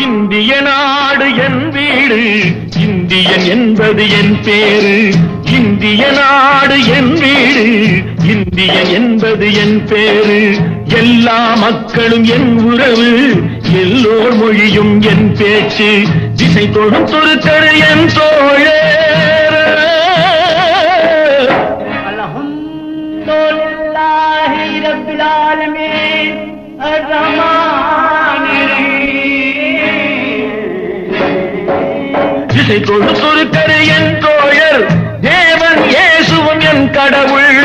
இந்திய நாடு என் வீடு, இந்தியன் என்பது என் பேரு. இந்திய நாடு என் வீடு, இந்தியன் என்பது என் பேரு. எல்லா மக்களும் என் உறவு, எல்லோர் மொழியும் என் பேச்சு. திசை தொடும் துருக்கரு என் தோழே. அல்ஹம்துலில்லாஹி ரப்பில் ஆலமீன் அர்-ரஹ்மானிர் திசை தொடு துருக்கரு என் தோழர், தேவன் இயேசுவும் என் கடவுள்.